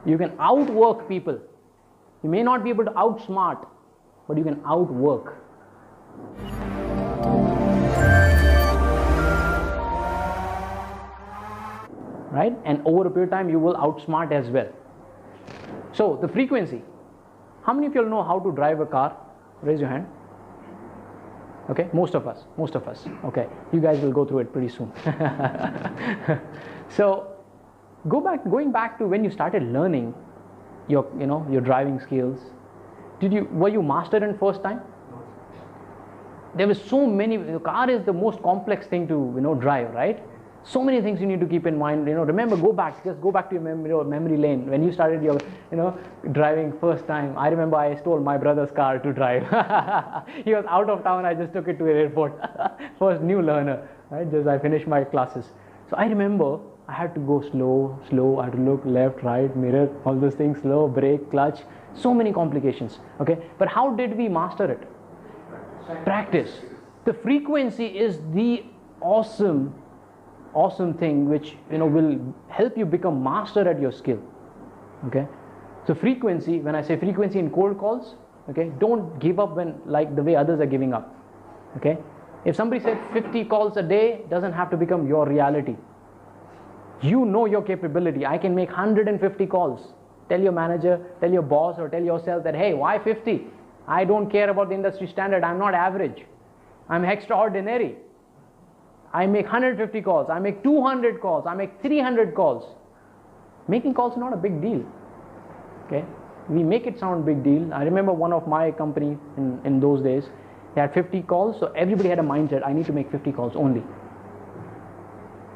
You can outwork people. You may not be able to outsmart, but you can outwork. Right? And over a period of time, you will outsmart as well. So the frequency. How many of you all know how to drive a car? Raise your hand. Okay, most of us. Okay, you guys will go through it pretty soon. So going back to when you started learning your driving skills. Were you mastered in first time? There were so many. The car is the most complex thing to drive, right? So many things you need to keep in mind. Remember, just go back to your memory lane when you started your driving first time. I remember I stole my brother's car to drive. He was out of town. I just took it to the airport. First new learner, right? Just I finished my classes. So I remember I had to go slow. I had to look left, right, mirror, all those things, slow, brake, clutch. So many complications. Okay, but how did we master it? Practice. The frequency is the awesome thing which will help you become master at your skill. Okay, so frequency, when I say frequency in cold calls, okay, don't give up when like the way others are giving up. Okay, if somebody said 50 calls a day, doesn't have to become your reality. You know your capability. I can make 150 calls. Tell your manager, tell your boss, or tell yourself that, hey, why 50? I don't care about the industry standard. I'm not average. I'm extraordinary. I make 150 calls, I make 200 calls, I make 300 calls. Making calls is not a big deal. Okay, we make it sound big deal. I remember one of my company in those days, they had 50 calls, so everybody had a mindset, I need to make 50 calls only.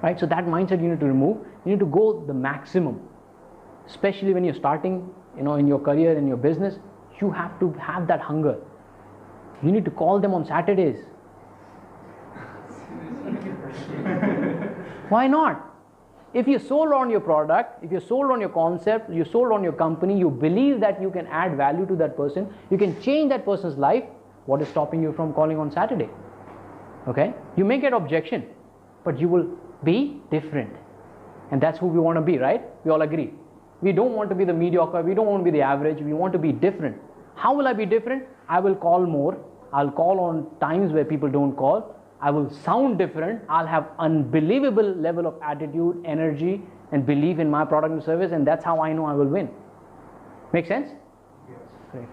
Right, so that mindset you need to remove. You need to go the maximum. Especially when you're starting, in your career, in your business, you have to have that hunger. You need to call them on Saturdays. Why not? If you're sold on your product, if you're sold on your concept, you're sold on your company, you believe that you can add value to that person, you can change that person's life, what is stopping you from calling on Saturday? Okay? You may get objection, but you will be different. And that's who we want to be, right? We all agree. We don't want to be the mediocre, we don't want to be the average, we want to be different. How will I be different? I will call more, I'll call on times where people don't call, I will sound different, I'll have unbelievable level of attitude, energy, and belief in my product and service, and that's how I know I will win. Make sense? Yes. Great.